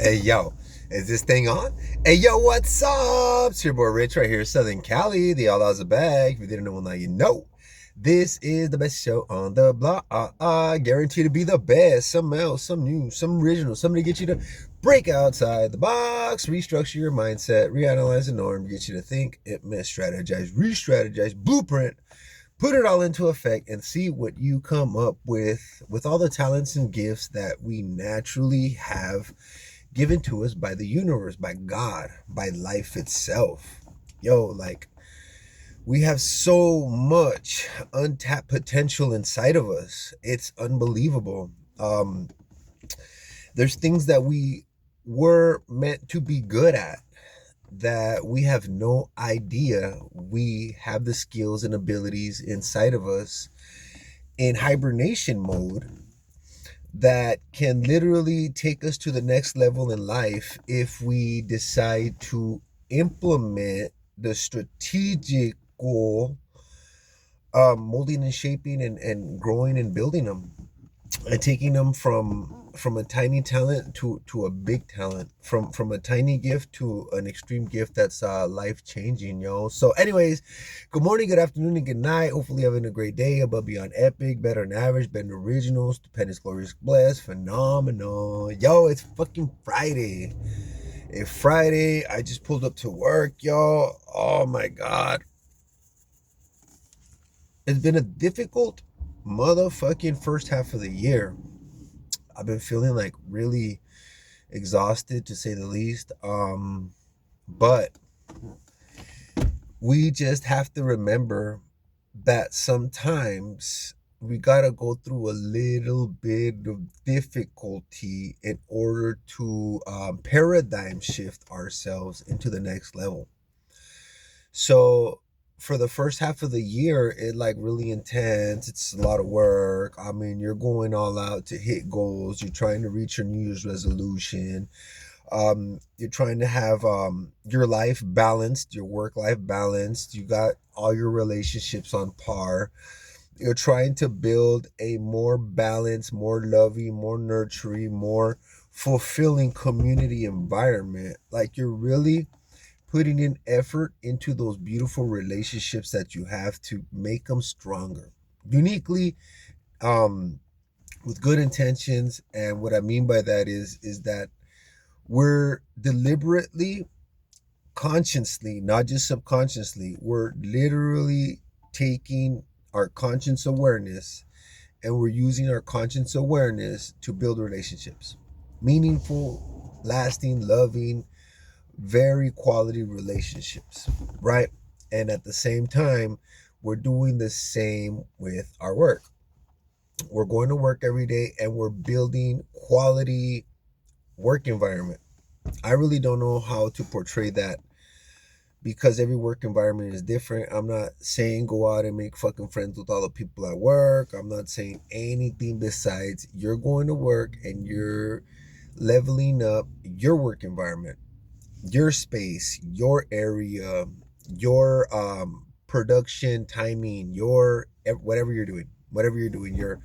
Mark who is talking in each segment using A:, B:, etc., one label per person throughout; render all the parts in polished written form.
A: Hey yo, is this thing on? Hey yo, what's up? It's your boy Rich right here, Southern Cali. The Outlaws are back. If you didn't know, well, now you know. This is the best show on the block. Guaranteed to be the best. Some else, some new, some original, something to get you to break outside the box, restructure your mindset, reanalyze the norm, get you to think, implement, strategize, re-strategize, blueprint, put it all into effect, and see what you come up with all the talents and gifts that we naturally have given to us by the universe, by God, by life itself. Yo, like, we have so much untapped potential inside of us. It's unbelievable. There's things that we were meant to be good at that we have no idea we have the skills and abilities inside of us in hibernation mode that can literally take us to the next level in life if we decide to implement the strategic goal, molding and shaping and growing and building them and taking them from a tiny talent to a big talent, from a tiny gift to an extreme gift that's life changing, yo. So anyways, good morning, good afternoon, and good night. Hopefully having a great day, above beyond epic, better than average, better than original, stupendous, glorious, blessed, phenomenal. Yo, it's fucking Friday. It's Friday. I just pulled up to work, yo. Oh my god, it's been a difficult motherfucking first half of the year. I've been feeling like really exhausted, to say the least. But we just have to remember that sometimes we gotta go through a little bit of difficulty in order to paradigm shift ourselves into the next level. So for the first half of the year, it like really intense. It's a lot of work. I mean, you're going all out to hit goals. You're trying to reach your New Year's resolution. You're trying to have your life balanced, your work life balanced. You got all your relationships on par. You're trying to build a more balanced, more loving, more nurturing, more fulfilling community environment. Like, you're really putting in effort into those beautiful relationships that you have to make them stronger, uniquely, um with good intentions. And what I mean by that is that we're deliberately, consciously, not just subconsciously, we're literally taking our conscious awareness and we're using our conscious awareness to build relationships, meaningful, lasting, loving, very quality relationships, right? And at the same time, we're doing the same with our work. We're going to work every day and we're building quality work environment. I really don't know how to portray that because every work environment is different. I'm not saying go out and make fucking friends with all the people at work. I'm not saying anything besides you're going to work and you're leveling up your work environment, your space, your area, your production timing, your whatever you're doing, you're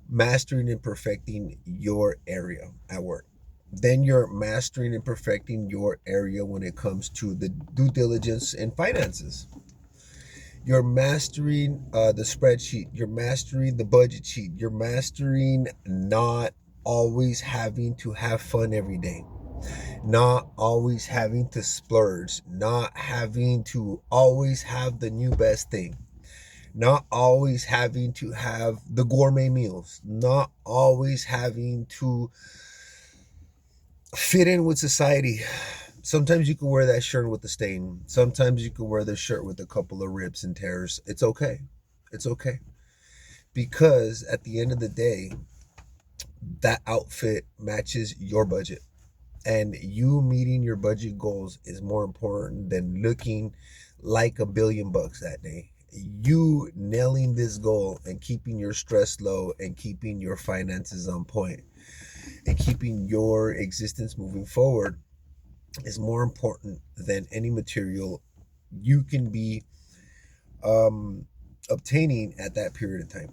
A: mastering and perfecting your area at work. Then you're mastering and perfecting your area when it comes to the due diligence and finances. You're mastering the spreadsheet. You're mastering the budget sheet. You're mastering not always having to have fun every day, not always having to splurge, not having to always have the new best thing, not always having to have the gourmet meals, not always having to fit in with society. Sometimes you can wear that shirt with a stain. Sometimes you can wear the shirt with a couple of rips and tears. It's okay. It's okay. Because at the end of the day, that outfit matches your budget. And you meeting your budget goals is more important than looking like $1 billion that day. You nailing this goal and keeping your stress low and keeping your finances on point and keeping your existence moving forward is more important than any material you can be um, obtaining at that period of time.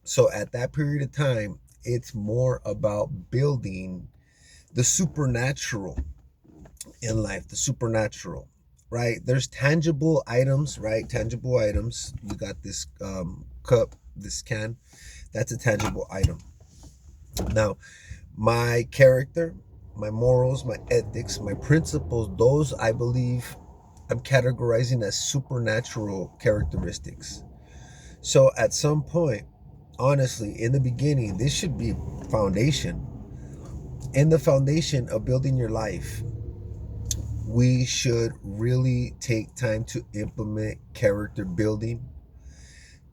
A: So at that period of time, it's more about building the supernatural in life, the supernatural, right? There's tangible items, right? Tangible items. You got this cup, this can. That's a tangible item. Now, my character, my morals, my ethics, my principles, those I believe I'm categorizing as supernatural characteristics. So at some point, honestly, in the beginning, this should be foundation. In the foundation of building your life, we should really take time to implement character building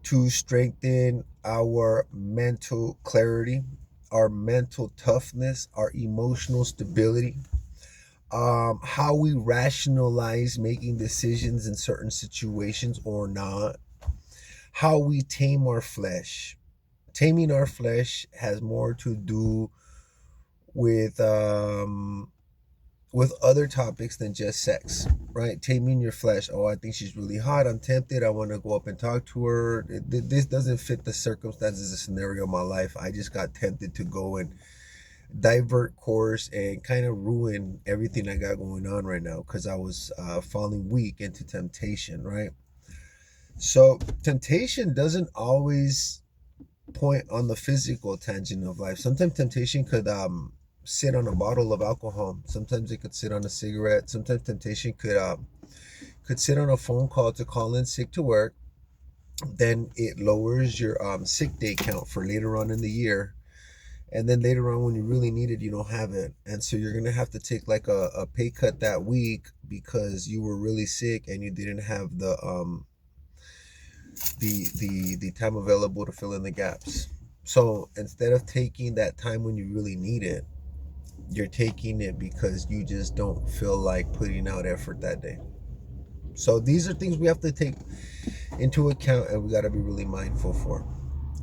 A: to strengthen our mental clarity, our mental toughness, our emotional stability, how we rationalize making decisions in certain situations or not, how we tame our flesh. Taming our flesh has more to do with other topics than just sex, right? Taming your flesh. Oh, I think she's really hot. I'm tempted. I want to go up and talk to her. This doesn't fit the circumstances, the scenario of my life. I just got tempted to go and divert course and kind of ruin everything I got going on right now because I was falling weak into temptation, right? So temptation doesn't always point on the physical tangent of life. Sometimes temptation could sit on a bottle of alcohol. Sometimes it could sit on a cigarette. Sometimes temptation could sit on a phone call to call in sick to work. Then it lowers your sick day count for later on in the year. And then later on when you really need it, you don't have it. And so you're gonna have to take like a pay cut that week because you were really sick and you didn't have the time available to fill in the gaps. So instead of taking that time when you really need it, you're taking it because you just don't feel like putting out effort that day. So these are things we have to take into account and we got to be really mindful for,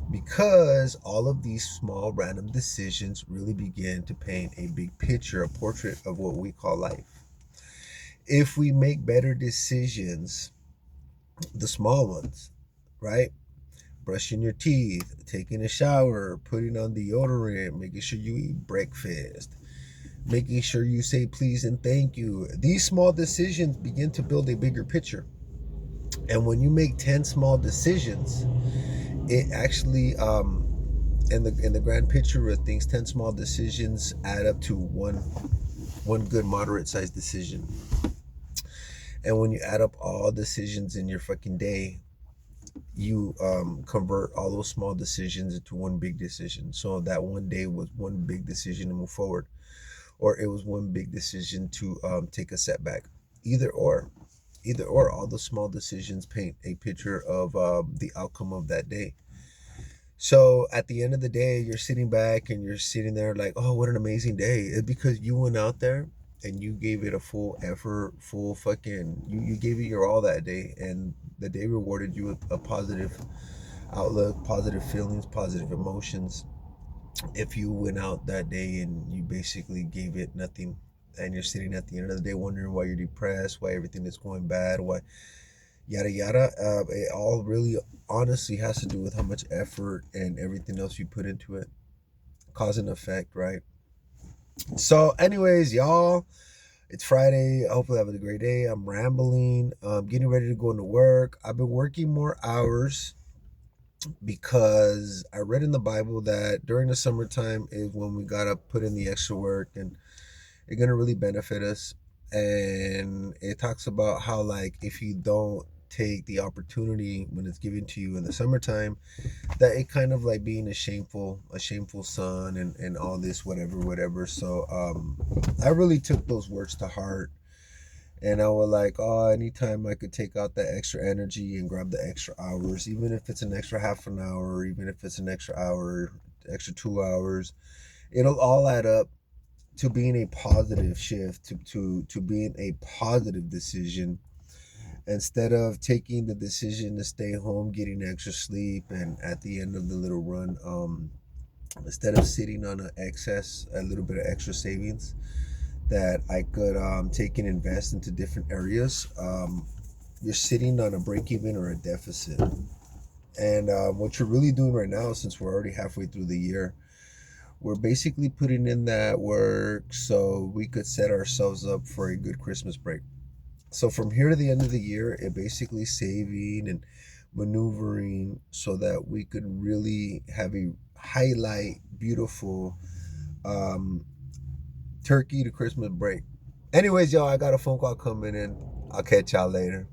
A: because all of these small random decisions really begin to paint a big picture, a portrait of what we call life. If we make better decisions, the small ones, right? Brushing your teeth, taking a shower, putting on deodorant, making sure you eat breakfast, making sure you say please and thank you. These small decisions begin to build a bigger picture. And when you make 10 small decisions, it actually in the grand picture of things, 10 small decisions add up to one good moderate sized decision. And when you add up all decisions in your fucking day, you convert all those small decisions into one big decision. So that one day was one big decision to move forward, or it was one big decision to take a setback. Either or, all the small decisions paint a picture of the outcome of that day. So at the end of the day, you're sitting back and you're sitting there like, oh, what an amazing day. It's because you went out there and you gave it a full effort, full fucking, you gave it your all that day. And the day rewarded you with a positive outlook, positive feelings, positive emotions. If you went out that day and you basically gave it nothing, and you're sitting at the end of the day wondering why you're depressed, why everything is going bad, why yada yada, it all really honestly has to do with how much effort and everything else you put into it. Cause and effect, right? So anyways, y'all, it's Friday. Hopefully have a great day. I'm rambling. Getting ready to go into work. I've been working more hours because I read in the Bible that during the summertime is when we gotta put in the extra work, and it's gonna really benefit us. And it talks about how, like, if you don't take the opportunity when it's given to you in the summertime, that it kind of like being a shameful son, and all this whatever. So I really took those words to heart, and I was like, oh, anytime I could take out that extra energy and grab the extra hours, even if it's an extra half an hour, even if it's an extra hour, extra 2 hours, it'll all add up to being a positive shift, to being a positive decision, instead of taking the decision to stay home, getting extra sleep, and at the end of the little run, instead of sitting on a little bit of extra savings that I could take and invest into different areas, you're sitting on a break even or a deficit. And what you're really doing right now, since we're already halfway through the year, we're basically putting in that work so we could set ourselves up for a good Christmas break. So from here to the end of the year, it basically saving and maneuvering so that we could really have a highlight beautiful um, turkey to Christmas break. Anyways, y'all, I got a phone call coming in. I'll catch y'all later.